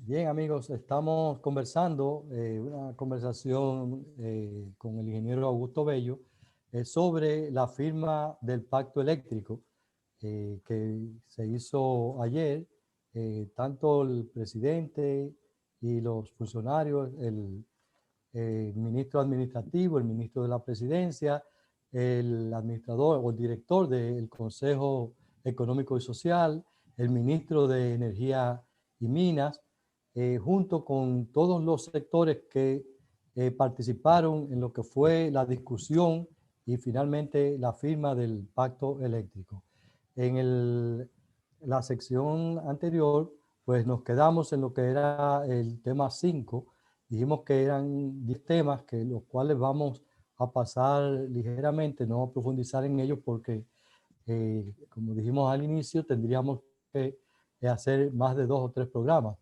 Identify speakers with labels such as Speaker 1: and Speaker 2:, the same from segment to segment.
Speaker 1: Bien, amigos, estamos conversando, una conversación con el ingeniero Augusto Bello sobre la firma del Pacto Eléctrico que se hizo ayer. Tanto el presidente y los funcionarios, el ministro administrativo, el ministro de la presidencia, el administrador o el director del Consejo Económico y Social, el ministro de Energía y Minas, junto con todos los sectores que participaron en lo que fue la discusión y finalmente la firma del pacto eléctrico. La sección anterior, pues nos quedamos en lo que era el tema 5. Dijimos que eran 10 temas que los cuales vamos a pasar ligeramente, no profundizar en ellos porque, como dijimos al inicio, tendríamos que hacer más de 2 o 3 programas.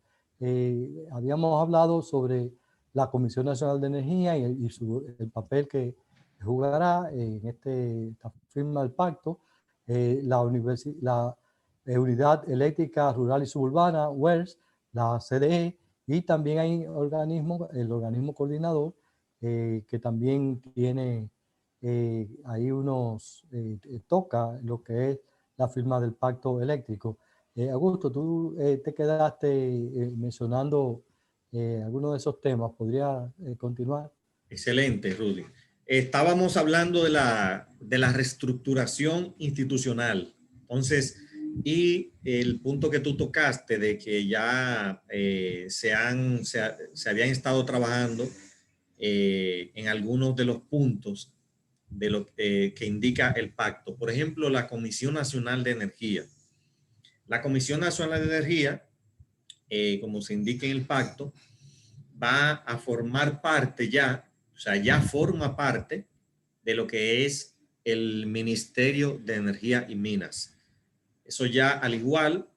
Speaker 1: Habíamos hablado sobre la Comisión Nacional de Energía y el papel que jugará en esta firma del pacto, la Unidad Eléctrica Rural y Suburbana, WERS, la CDE, y también hay el organismo coordinador, que también tiene ahí toca lo que es la firma del pacto eléctrico. Augusto, tú te quedaste mencionando algunos de esos temas. ¿Podría continuar?
Speaker 2: Excelente, Rudy. Estábamos hablando de la reestructuración institucional. Entonces, y el punto que tú tocaste de que ya se habían estado trabajando en algunos de los puntos de lo que indica el pacto. Por ejemplo, la Comisión Nacional de Energía. La Comisión Nacional de Energía, como se indica en el pacto, va a formar parte ya, o sea, ya forma parte de lo que es el Ministerio de Energía y Minas. Eso ya, al igual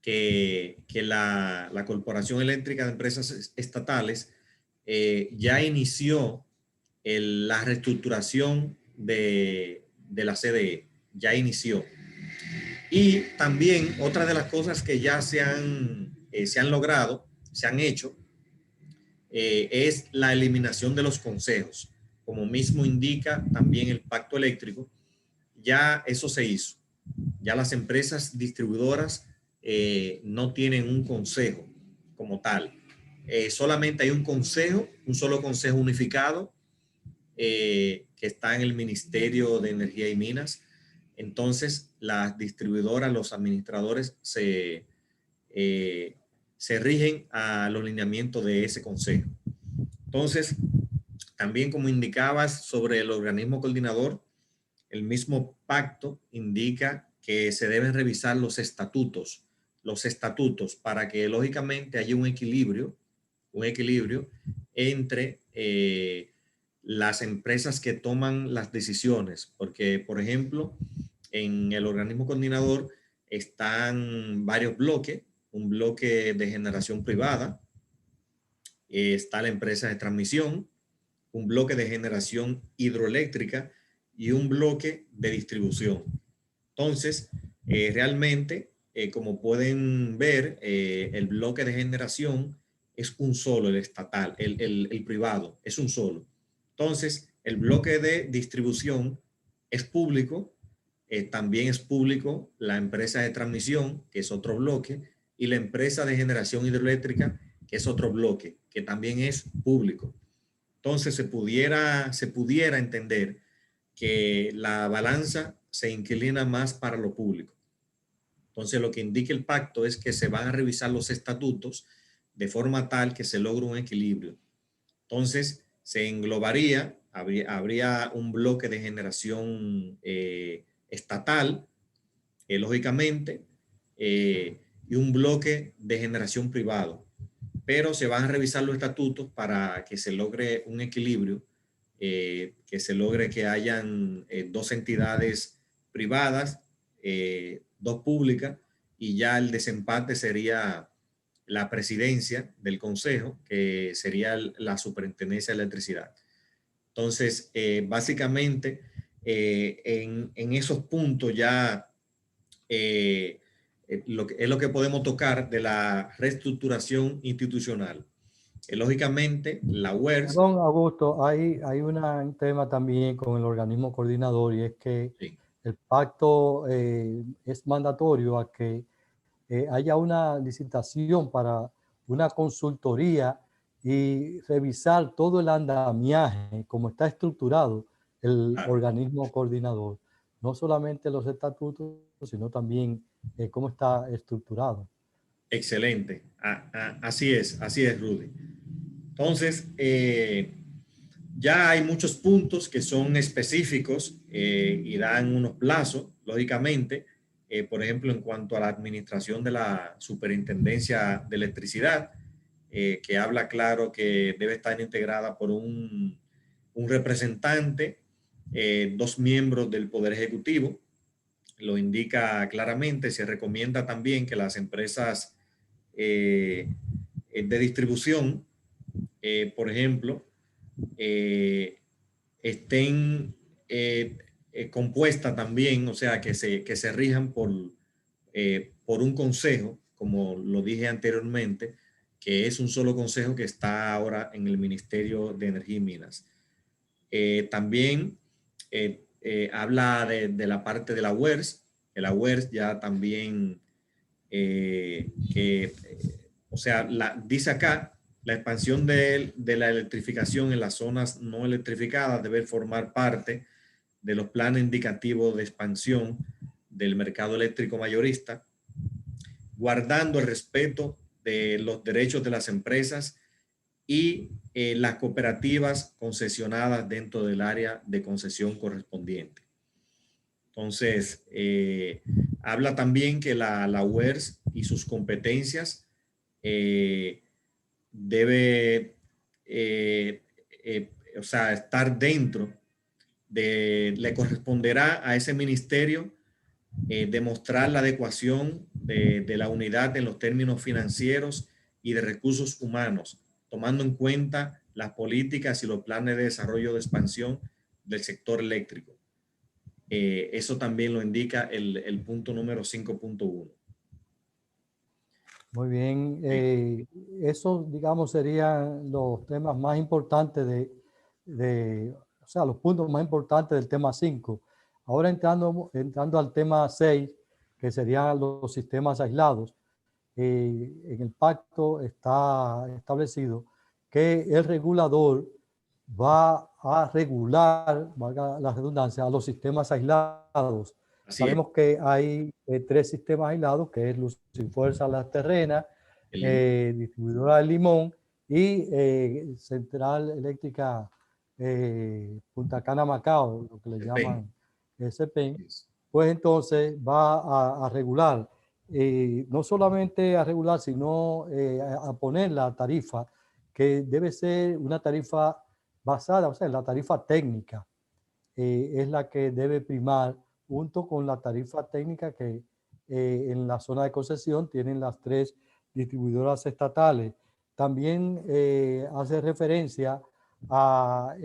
Speaker 2: que la Corporación Eléctrica de Empresas Estatales, ya inició la reestructuración de la CDE, ya inició. Y también otra de las cosas que ya se han logrado, se han hecho, es la eliminación de los consejos. Como mismo indica también el pacto eléctrico, ya eso se hizo. Ya las empresas distribuidoras no tienen un consejo como tal. Solamente hay un solo consejo unificado que está en el Ministerio de Energía y Minas. Entonces, las distribuidoras, los administradores se rigen a los lineamientos de ese consejo. Entonces, también como indicabas sobre el organismo coordinador, el mismo pacto indica que se deben revisar los estatutos para que lógicamente haya un equilibrio entre las empresas que toman las decisiones, porque por ejemplo, en el organismo coordinador están varios bloques, un bloque de generación privada, está la empresa de transmisión, un bloque de generación hidroeléctrica y un bloque de distribución. Entonces, realmente, como pueden ver, el bloque de generación es un solo, el estatal, el privado, es un solo. Entonces, el bloque de distribución es público, también es público la empresa de transmisión, que es otro bloque, y la empresa de generación hidroeléctrica, que es otro bloque, que también es público. Entonces se pudiera entender que la balanza se inclina más para lo público. Entonces lo que indica el pacto es que se van a revisar los estatutos de forma tal que se logre un equilibrio. Entonces se englobaría, habría un bloque de generación estatal, lógicamente, y un bloque de generación privado, pero se van a revisar los estatutos para que se logre un equilibrio, que se logre que hayan dos entidades privadas, dos públicas, y ya el desempate sería la presidencia del consejo, que sería la superintendencia de electricidad. Entonces, básicamente, en esos puntos ya es lo que podemos tocar de la reestructuración institucional. Lógicamente, la UERS.
Speaker 1: Perdón, Augusto, hay un tema también con el organismo coordinador y es que
Speaker 2: Sí,
Speaker 1: el pacto es mandatorio a que haya una licitación para una consultoría y revisar todo el andamiaje, como está estructurado el
Speaker 2: claro.
Speaker 1: organismo coordinador. No solamente los estatutos, sino también cómo está estructurado.
Speaker 2: Excelente. Así es, Rudy. Entonces, ya hay muchos puntos que son específicos y dan unos plazos, lógicamente. Por ejemplo, en cuanto a la administración de la Superintendencia de Electricidad, que habla claro que debe estar integrada por un representante, dos miembros del Poder Ejecutivo, lo indica claramente. Se recomienda también que las empresas de distribución, por ejemplo, estén compuestas también, o sea, que se rijan por un consejo, como lo dije anteriormente, que es un solo consejo que está ahora en el Ministerio de Energía y Minas. También habla de la parte de la UERS, que la UERS ya también, o sea, dice acá, la expansión de la electrificación en las zonas no electrificadas debe formar parte de los planes indicativos de expansión del mercado eléctrico mayorista, guardando el respeto de los derechos de las empresas y las cooperativas concesionadas dentro del área de concesión correspondiente. Entonces, habla también que la UERS y sus competencias debe, o sea, estar dentro le corresponderá a ese ministerio demostrar la adecuación de la unidad en los términos financieros y de recursos humanos, tomando en cuenta las políticas y los planes de desarrollo de expansión del sector eléctrico. Eso también lo indica el punto número 5.1.
Speaker 1: Muy bien. Eso, digamos, serían los temas más importantes o sea, los puntos más importantes del tema 5. Ahora entrando al tema 6, que serían los sistemas aislados. En el pacto está establecido que el regulador va a regular, valga la redundancia, a los sistemas aislados.
Speaker 2: Así es.
Speaker 1: Sabemos que hay tres sistemas aislados, que es Luz y Fuerza Las Terrenas, Distribuidora del Limón y Central Eléctrica Punta Cana Macao, lo que le llaman SPEN. Pues entonces va a regular, no solamente a regular, sino a poner la tarifa, que debe ser una tarifa basada, o sea, la tarifa técnica es la que debe primar junto con la tarifa técnica que en la zona de concesión tienen las tres distribuidoras estatales. También hace referencia a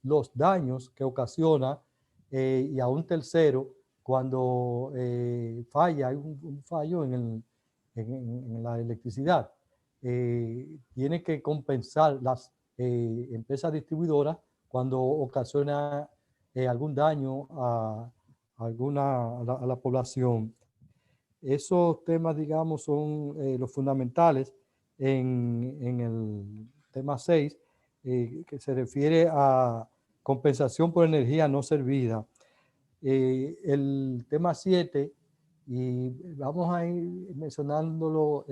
Speaker 1: los daños que ocasiona y a un tercero cuando falla, hay un fallo en la electricidad. Tiene que compensar las empresas distribuidoras cuando ocasiona algún daño a la población. Esos temas, digamos, son los fundamentales en el tema 6, que se refiere a compensación por energía no servida. El tema 7, y vamos a ir mencionándolo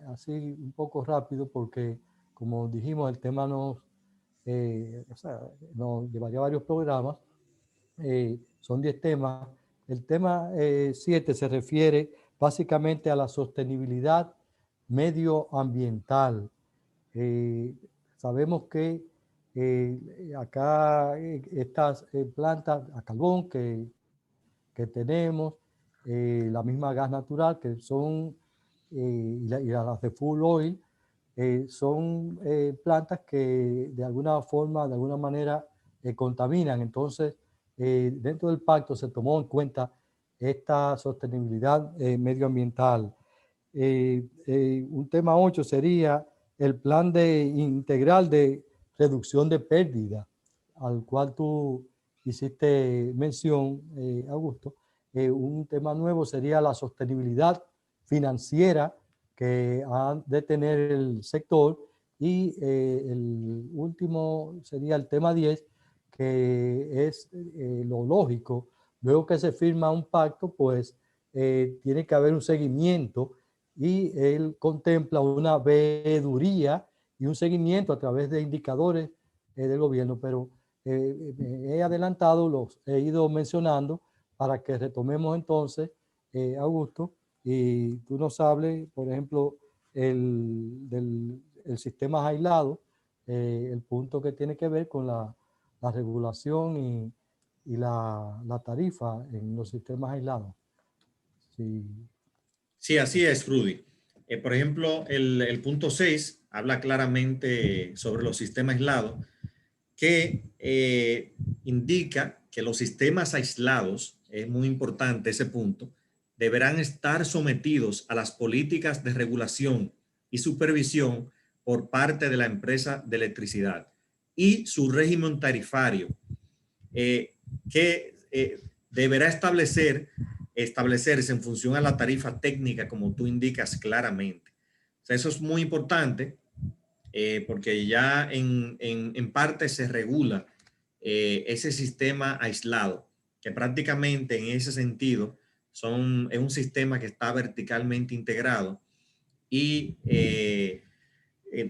Speaker 1: así un poco rápido porque, como dijimos, el tema nos llevaría varios programas. Son 10 temas. El tema 7 se refiere básicamente a la sostenibilidad medioambiental. Sabemos que acá estas plantas a carbón que tenemos, la misma gas natural que son, y las de full oil, son plantas que de alguna forma, de alguna manera, contaminan. Entonces, dentro del pacto se tomó en cuenta esta sostenibilidad medioambiental. Un tema 8 sería el plan integral de reducción de pérdida, al cual tú hiciste mención, Augusto. Un tema nuevo sería la sostenibilidad financiera que ha de tener el sector, y el último sería el tema 10, que es lo lógico. Luego que se firma un pacto, pues tiene que haber un seguimiento, y él contempla una veeduría y un seguimiento a través de indicadores del gobierno, pero he adelantado, los he ido mencionando para que retomemos entonces, Augusto, y tú nos hables, por ejemplo, el sistema aislado, el punto que tiene que ver con la regulación y la tarifa en los sistemas aislados. Sí.
Speaker 2: Sí, así es, Rudy. Por ejemplo, el punto 6 habla claramente sobre los sistemas aislados, que indica que los sistemas aislados, es muy importante ese punto, deberán estar sometidos a las políticas de regulación y supervisión por parte de la empresa de electricidad y su régimen tarifario, que deberá establecerse en función a la tarifa técnica, como tú indicas claramente. O sea, eso es muy importante, porque ya en parte se regula ese sistema aislado, que prácticamente en ese sentido es un sistema que está verticalmente integrado, y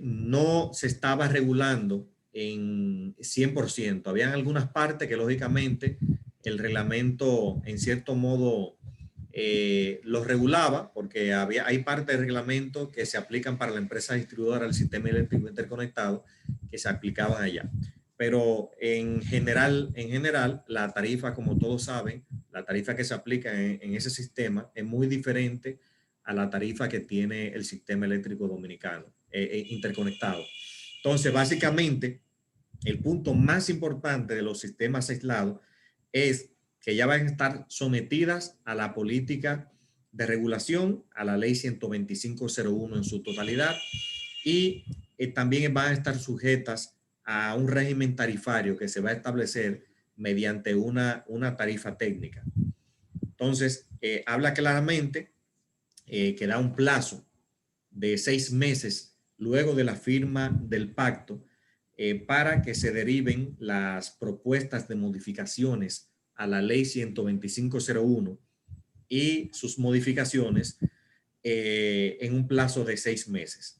Speaker 2: no se estaba regulando en 100%. Habían algunas partes que lógicamente el reglamento en cierto modo los regulaba, porque hay partes del reglamento que se aplican para la empresa distribuidora del sistema eléctrico interconectado que se aplicaban allá. Pero en general, la tarifa, como todos saben, la tarifa que se aplica en ese sistema es muy diferente a la tarifa que tiene el sistema eléctrico dominicano interconectado. Entonces, básicamente, el punto más importante de los sistemas aislados es que ya van a estar sometidas a la política de regulación, a la ley 125.01 en su totalidad, y también van a estar sujetas a un régimen tarifario que se va a establecer mediante una tarifa técnica. Entonces, habla claramente que da un plazo de 6 meses luego de la firma del pacto para que se deriven las propuestas de modificaciones a la ley 125.01 y sus modificaciones en un plazo de 6 meses.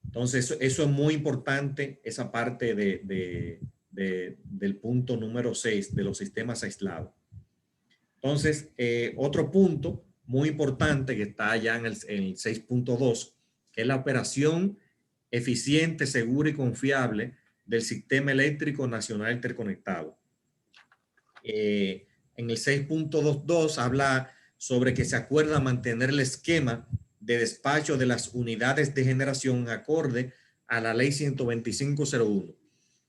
Speaker 2: Entonces, eso es muy importante, esa parte del punto número 6 de los sistemas aislados. Entonces, otro punto muy importante que está allá en el 6.2, que es la operación eficiente, segura y confiable del sistema eléctrico nacional interconectado. En el 6.22 habla sobre que se acuerda mantener el esquema de despacho de las unidades de generación acorde a la ley 125.01.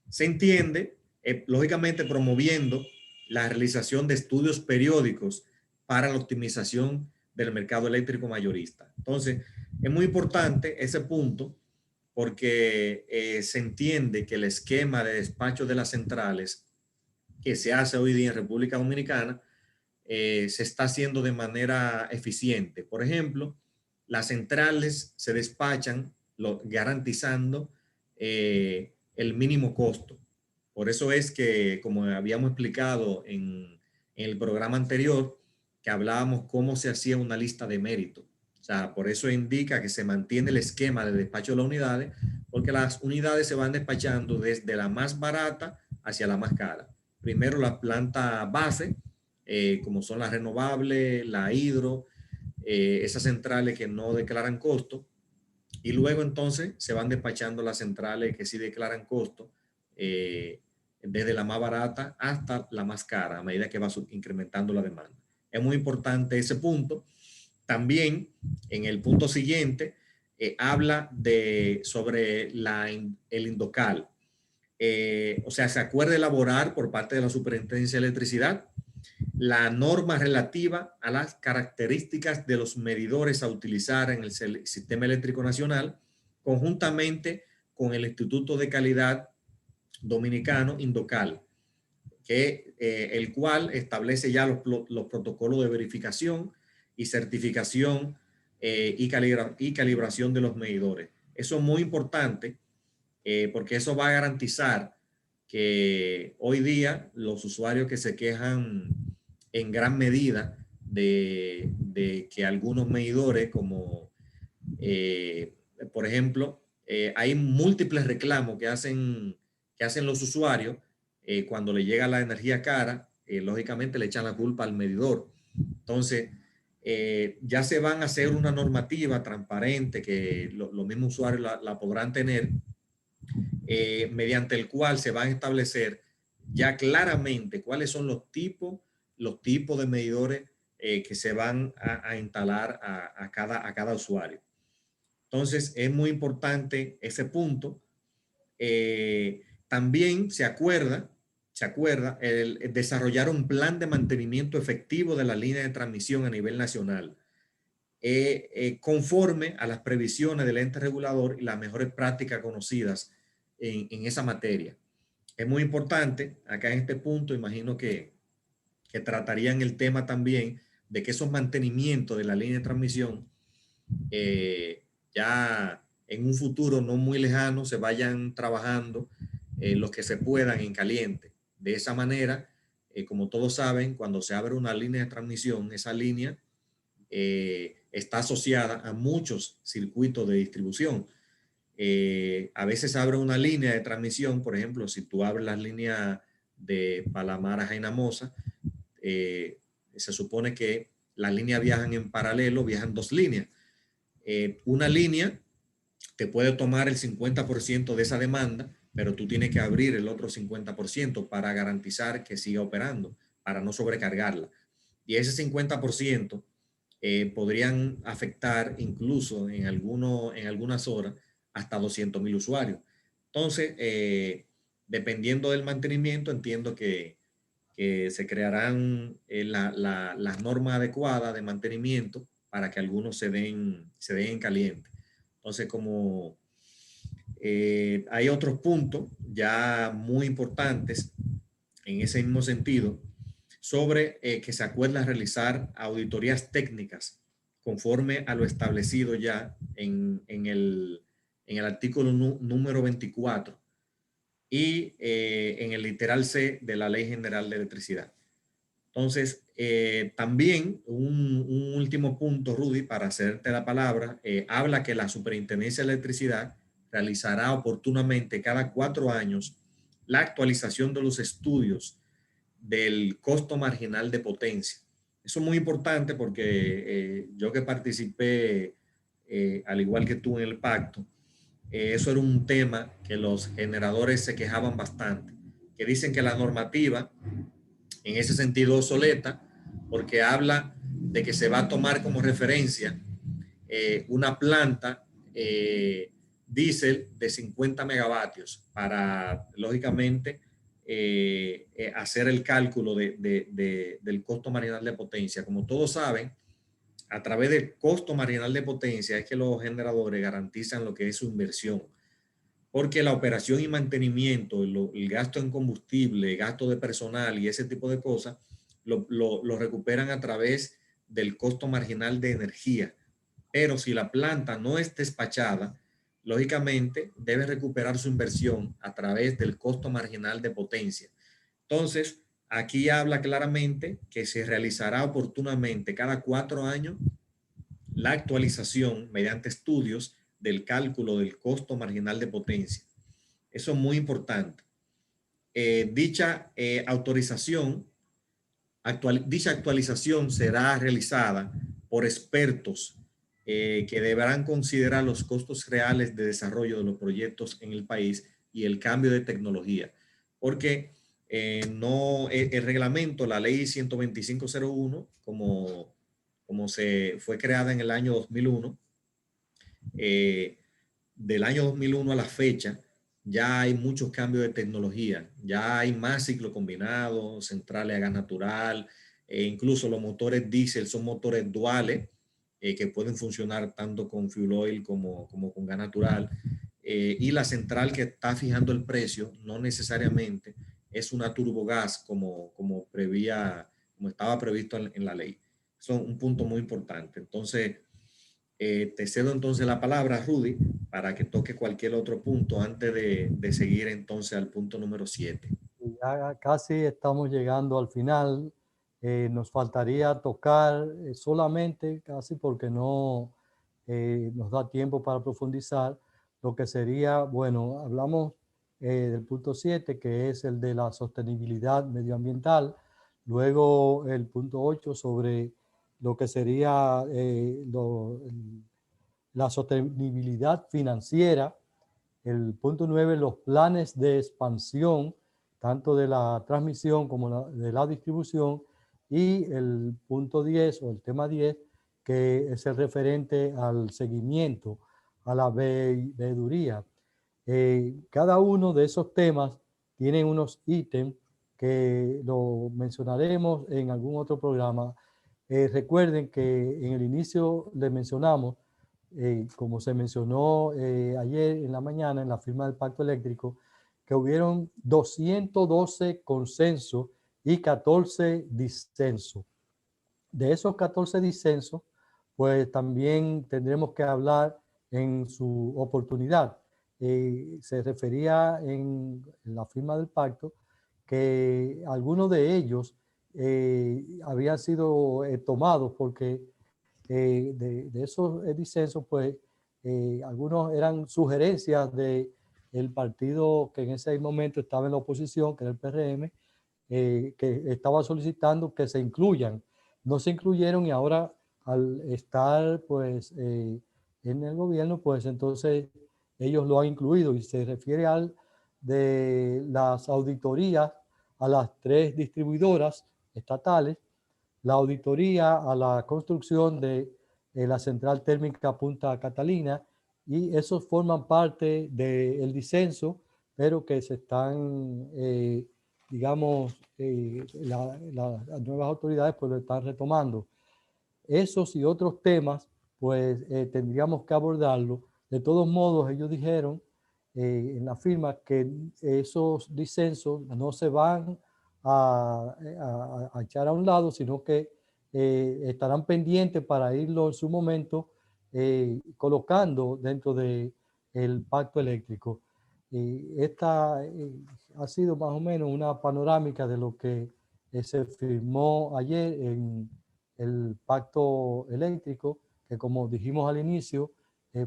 Speaker 2: Se entiende, lógicamente, promoviendo la realización de estudios periódicos para la optimización del mercado eléctrico mayorista. Entonces, es muy importante ese punto, porque se entiende que el esquema de despacho de las centrales que se hace hoy día en República Dominicana se está haciendo de manera eficiente. Por ejemplo, las centrales se despachan garantizando el mínimo costo. Por eso es que, como habíamos explicado en el programa anterior, que hablábamos cómo se hacía una lista de mérito. O sea, por eso indica que se mantiene el esquema de despacho de las unidades, porque las unidades se van despachando desde la más barata hacia la más cara. Primero la planta base, como son las renovables, la hidro, esas centrales que no declaran costo, y luego entonces se van despachando las centrales que sí declaran costo, desde la más barata hasta la más cara, a medida que va incrementando la demanda. Es muy importante ese punto. También en el punto siguiente habla sobre el INDOCAL. O sea, se acuerda elaborar por parte de la Superintendencia de Electricidad la norma relativa a las características de los medidores a utilizar en el Sistema Eléctrico Nacional, conjuntamente con el Instituto de Calidad Dominicano, Indocal, el cual establece ya los protocolos de verificación y certificación y calibración de los medidores. Eso es muy importante porque eso va a garantizar que hoy día los usuarios que se quejan en gran medida de que algunos medidores, como por ejemplo, hay múltiples reclamos que hacen los usuarios cuando le llega la energía cara, lógicamente le echan la culpa al medidor. Entonces, ya se van a hacer una normativa transparente que los mismos usuarios la podrán tener, mediante el cual se van a establecer ya claramente cuáles son los tipos de medidores que se van a instalar a cada usuario. Entonces, es muy importante ese punto. También se acuerda el desarrollar un plan de mantenimiento efectivo de la línea de transmisión a nivel nacional, conforme a las previsiones del ente regulador y las mejores prácticas conocidas en esa materia. Es muy importante, acá en este punto, imagino que tratarían el tema también de que esos mantenimientos de la línea de transmisión ya en un futuro no muy lejano se vayan trabajando los que se puedan en caliente. De esa manera, como todos saben, cuando se abre una línea de transmisión, esa línea está asociada a muchos circuitos de distribución. A veces abre una línea de transmisión, por ejemplo, si tú abres las líneas de Palamar a Jainamosa, se supone que las líneas viajan en paralelo, viajan dos líneas. Una línea te puede tomar el 50% de esa demanda, pero tú tienes que abrir el otro 50% para garantizar que siga operando, para no sobrecargarla. Y ese 50% podrían afectar incluso en algunas horas hasta 200,000 usuarios. Entonces, dependiendo del mantenimiento, entiendo que se crearán las normas adecuadas de mantenimiento para que algunos se den en caliente. Entonces, como hay otros puntos ya muy importantes en ese mismo sentido, sobre que se acuerda realizar auditorías técnicas conforme a lo establecido ya en el artículo número 24 y en el literal C de la Ley General de Electricidad. Entonces, también un último punto, Rudy, para hacerte la palabra, habla que la Superintendencia de Electricidad realizará oportunamente cada 4 años la actualización de los estudios del costo marginal de potencia. Eso es muy importante porque yo que participé, al igual que tú en el pacto, eso era un tema que los generadores se quejaban bastante, que dicen que la normativa en ese sentido obsoleta, porque habla de que se va a tomar como referencia una planta diésel de 50 megavatios para, lógicamente, hacer el cálculo del costo marginal de potencia. Como todos saben, a través del costo marginal de potencia es que los generadores garantizan lo que es su inversión, porque la operación y mantenimiento, el gasto en combustible, gasto de personal y ese tipo de cosas, lo recuperan a través del costo marginal de energía. Pero si la planta no es despachada, lógicamente debe recuperar su inversión a través del costo marginal de potencia. Entonces, aquí habla claramente que se realizará oportunamente cada 4 años la actualización mediante estudios del cálculo del costo marginal de potencia. Eso es muy importante. Dicha actualización será realizada por expertos que deberán considerar los costos reales de desarrollo de los proyectos en el país y el cambio de tecnología. Porque el reglamento, la ley 125.01, como se fue creada en el año 2001, del año 2001 a la fecha, ya hay muchos cambios de tecnología, ya hay más ciclo combinado, centrales a gas natural, incluso los motores diésel son motores duales que pueden funcionar tanto con fuel oil como con gas natural. Y la central que está fijando el precio no necesariamente es una turbogás como estaba previsto en la ley. Eso es un punto muy importante. Entonces, te cedo entonces la palabra, Rudy, para que toque cualquier otro punto antes de seguir entonces al punto número 7.
Speaker 1: Ya casi estamos llegando al final. Nos faltaría tocar solamente, casi porque no nos da tiempo para profundizar, lo que sería, bueno, hablamos del punto 7, que es el de la sostenibilidad medioambiental. Luego el punto 8 sobre lo que sería la sostenibilidad financiera. El punto 9, los planes de expansión, tanto de la transmisión como de la distribución. Y el punto 10 o el tema 10, que es el referente al seguimiento, a la veeduría. Cada uno de esos temas tiene unos ítems que lo mencionaremos en algún otro programa. Recuerden que en el inicio les mencionamos, como se mencionó ayer en la mañana en la firma del Pacto Eléctrico, que hubieron 212 consensos y 14 disensos. De esos 14 disensos, pues también tendremos que hablar en su oportunidad. Se refería en la firma del pacto que algunos de ellos habían sido tomados porque de esos disensos, pues algunos eran sugerencias del partido que en ese momento estaba en la oposición, que era el PRM, que estaba solicitando que se incluyan. No se incluyeron y ahora al estar pues en el gobierno, pues entonces ellos lo han incluido y se refiere al de las auditorías a las 3 distribuidoras estatales, la auditoría a la construcción de la central térmica Punta Catalina, y esos forman parte del disenso, pero que se están, digamos, las nuevas autoridades pues lo están retomando. Esos y otros temas, pues tendríamos que abordarlo. De todos modos, ellos dijeron en la firma que esos disensos no se van a echar a un lado, sino que estarán pendientes para irlo en su momento colocando dentro del pacto eléctrico. Esta ha sido más o menos una panorámica de lo que se firmó ayer en el pacto eléctrico, que como dijimos al inicio,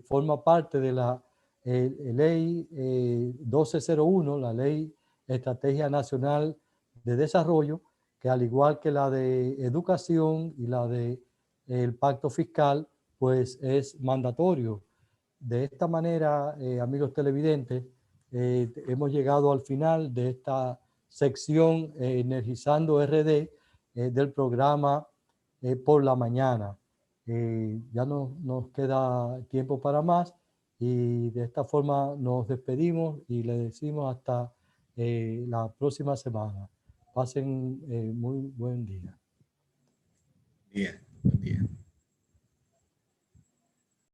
Speaker 1: forma parte de la ley 1201, la ley Estrategia Nacional de Desarrollo, que al igual que la de educación y la de el pacto fiscal, pues es mandatorio. De esta manera, amigos televidentes, hemos llegado al final de esta sección Energizando RD del programa por la mañana. Ya no nos queda tiempo para más y de esta forma nos despedimos y le decimos hasta la próxima semana. Pasen muy buen día.
Speaker 2: Bien, buen día.